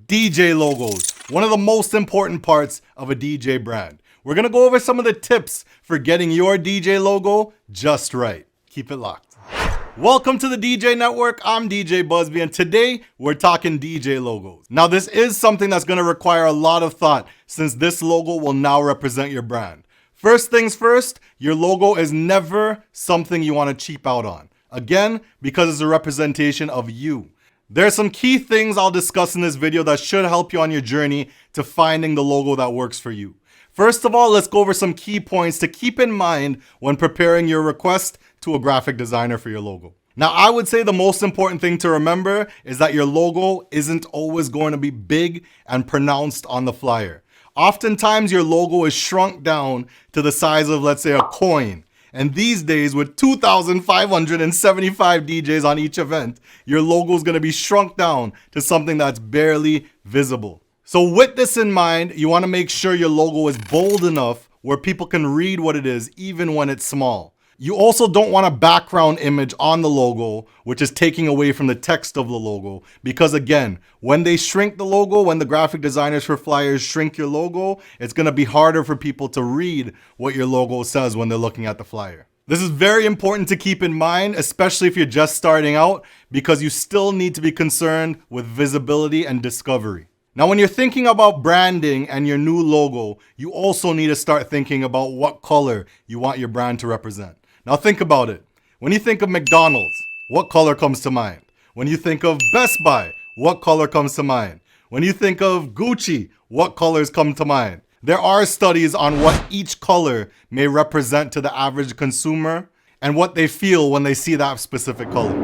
DJ logos, one of the most important parts of a DJ brand. We're gonna go over some of the tips for getting your DJ logo just right. Keep it locked. Welcome to the DJ Network. I'm DJ BuzzB, and today we're talking DJ logos. Now, this is something that's gonna require a lot of thought since this logo will now represent your brand. First things first, your logo is never something you wanna cheap out on. Again, because it's a representation of you. There are some key things I'll discuss in this video that should help you on your journey to finding the logo that works for you. First of all, let's go over some key points to keep in mind when preparing your request to a graphic designer for your logo. Now, I would say the most important thing to remember is that your logo isn't always going to be big and pronounced on the flyer. Oftentimes, your logo is shrunk down to the size of, let's say, a coin. And these days, with 2,575 DJs on each event, your logo is going to be shrunk down to something that's barely visible. So with this in mind, you want to make sure your logo is bold enough where people can read what it is, even when it's small. You also don't want a background image on the logo, which is taking away from the text of the logo. Because again, when they shrink the logo, when the graphic designers for flyers shrink your logo, it's going to be harder for people to read what your logo says when they're looking at the flyer. This is very important to keep in mind, especially if you're just starting out, because you still need to be concerned with visibility and discovery. Now, when you're thinking about branding and your new logo, you also need to start thinking about what color you want your brand to represent. Now think about it. When you think of McDonald's, what color comes to mind? When you think of Best Buy, what color comes to mind? When you think of Gucci, what colors come to mind? There are studies on what each color may represent to the average consumer and what they feel when they see that specific color.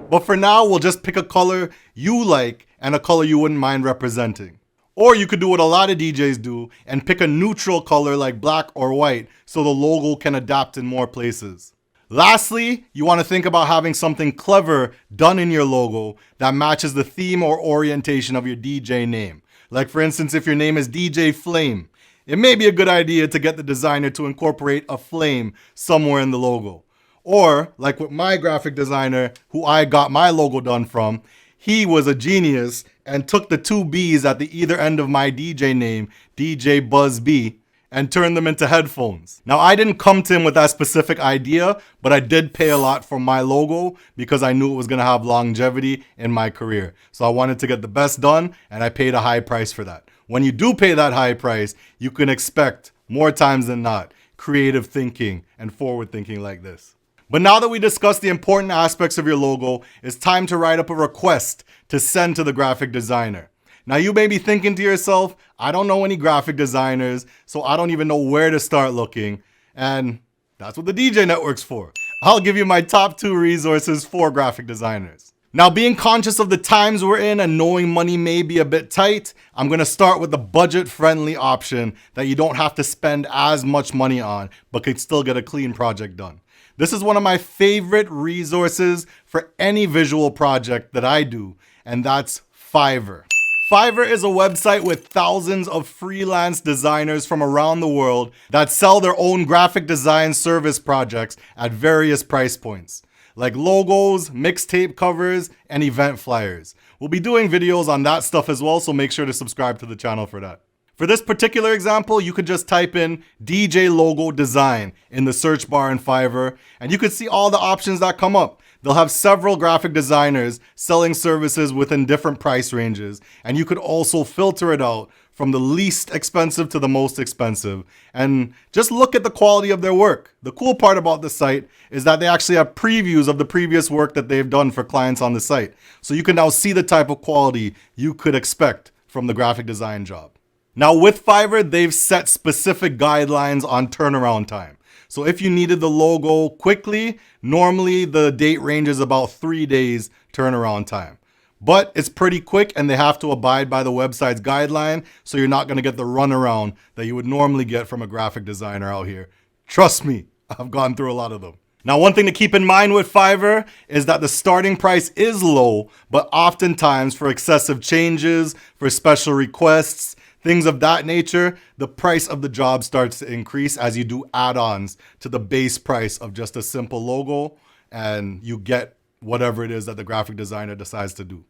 But for now, we'll just pick a color you like and a color you wouldn't mind representing. Or you could do what a lot of DJs do and pick a neutral color like black or white so the logo can adapt in more places. Lastly, you want to think about having something clever done in your logo that matches the theme or orientation of your DJ name. Like for instance, if your name is DJ Flame, it may be a good idea to get the designer to incorporate a flame somewhere in the logo. Or like with my graphic designer, who I got my logo done from, he was a genius and took the two B's at the either end of my DJ name, DJ BuzzB, and turned them into headphones. Now, I didn't come to him with that specific idea, but I did pay a lot for my logo because I knew it was gonna have longevity in my career. So I wanted to get the best done, and I paid a high price for that. When you do pay that high price, you can expect, more times than not, creative thinking and forward thinking like this. But now that we discussed the important aspects of your logo, it's time to write up a request to send to the graphic designer. Now you may be thinking to yourself, I don't know any graphic designers, so I don't even know where to start looking. And that's what the DJ Network's for. I'll give you my top 2 resources for graphic designers. Now, being conscious of the times we're in and knowing money may be a bit tight, I'm gonna start with the budget-friendly option that you don't have to spend as much money on, but could still get a clean project done. This is one of my favorite resources for any visual project that I do, and that's Fiverr. Fiverr is a website with thousands of freelance designers from around the world that sell their own graphic design service projects at various price points, like logos, mixtape covers, and event flyers. We'll be doing videos on that stuff as well, so make sure to subscribe to the channel for that. For this particular example, you could just type in DJ logo design in the search bar in Fiverr, and you could see all the options that come up. They'll have several graphic designers selling services within different price ranges, and you could also filter it out from the least expensive to the most expensive, and just look at the quality of their work. The cool part about the site is that they actually have previews of the previous work that they've done for clients on the site. So you can now see the type of quality you could expect from the graphic design job. Now with Fiverr, they've set specific guidelines on turnaround time. So if you needed the logo quickly, normally the date range is about 3 days turnaround time. But it's pretty quick and they have to abide by the website's guideline, so you're not gonna get the runaround that you would normally get from a graphic designer out here. Trust me, I've gone through a lot of them. Now, one thing to keep in mind with Fiverr is that the starting price is low, but oftentimes for excessive changes, for special requests, things of that nature, the price of the job starts to increase as you do add-ons to the base price of just a simple logo, and you get whatever it is that the graphic designer decides to do.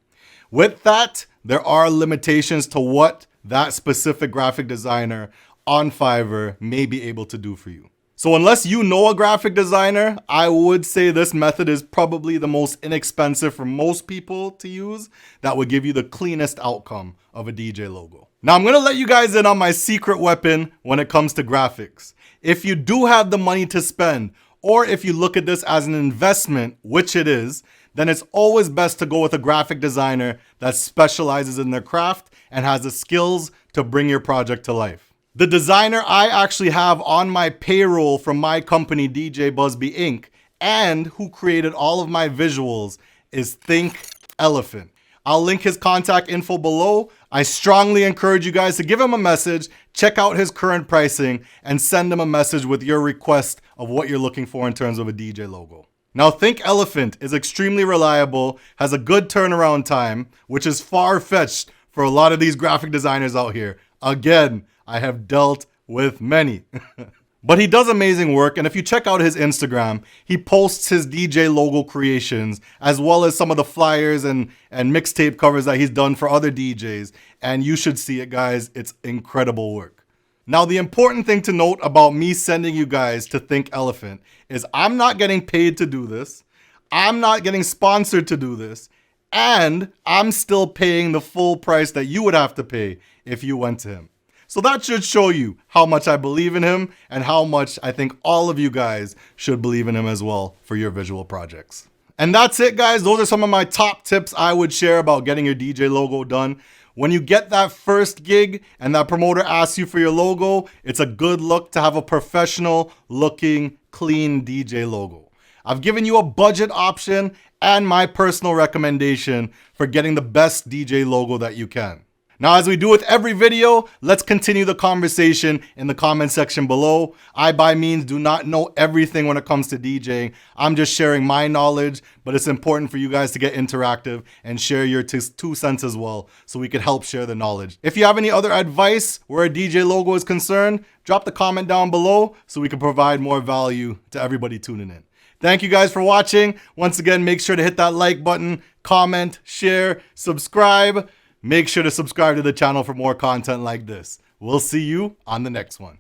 With that, there are limitations to what that specific graphic designer on Fiverr may be able to do for you. So unless you know a graphic designer, I would say this method is probably the most inexpensive for most people to use that would give you the cleanest outcome of a DJ logo. Now I'm gonna let you guys in on my secret weapon when it comes to graphics. If you do have the money to spend, or if you look at this as an investment, which it is, then it's always best to go with a graphic designer that specializes in their craft and has the skills to bring your project to life. The designer I actually have on my payroll from my company, DJ BuzzB Inc., and who created all of my visuals is Think Elephant. I'll link his contact info below. I strongly encourage you guys to give him a message, check out his current pricing, and send him a message with your request of what you're looking for in terms of a DJ logo. Now, Think Elephant is extremely reliable, has a good turnaround time, which is far-fetched for a lot of these graphic designers out here. Again, I have dealt with many. But he does amazing work, and if you check out his Instagram, he posts his DJ logo creations, as well as some of the flyers and mixtape covers that he's done for other DJs, and you should see it, guys. It's incredible work. Now, the important thing to note about me sending you guys to Think Elephant is I'm not getting paid to do this, I'm not getting sponsored to do this, and I'm still paying the full price that you would have to pay if you went to him. So that should show you how much I believe in him and how much I think all of you guys should believe in him as well for your visual projects. And that's it, guys. Those are some of my top tips I would share about getting your DJ logo done. When you get that first gig and that promoter asks you for your logo, it's a good look to have a professional looking, clean DJ logo. I've given you a budget option and my personal recommendation for getting the best DJ logo that you can. Now, as we do with every video, let's continue the conversation in the comment section below. I, by means, do not know everything when it comes to DJing. I'm just sharing my knowledge, but it's important for you guys to get interactive and share your 2 cents as well, so we can help share the knowledge. If you have any other advice where a DJ logo is concerned, drop the comment down below so we can provide more value to everybody tuning in. Thank you guys for watching. Once again, make sure to hit that like button, comment, share, subscribe. Make sure to subscribe to the channel for more content like this. We'll see you on the next one.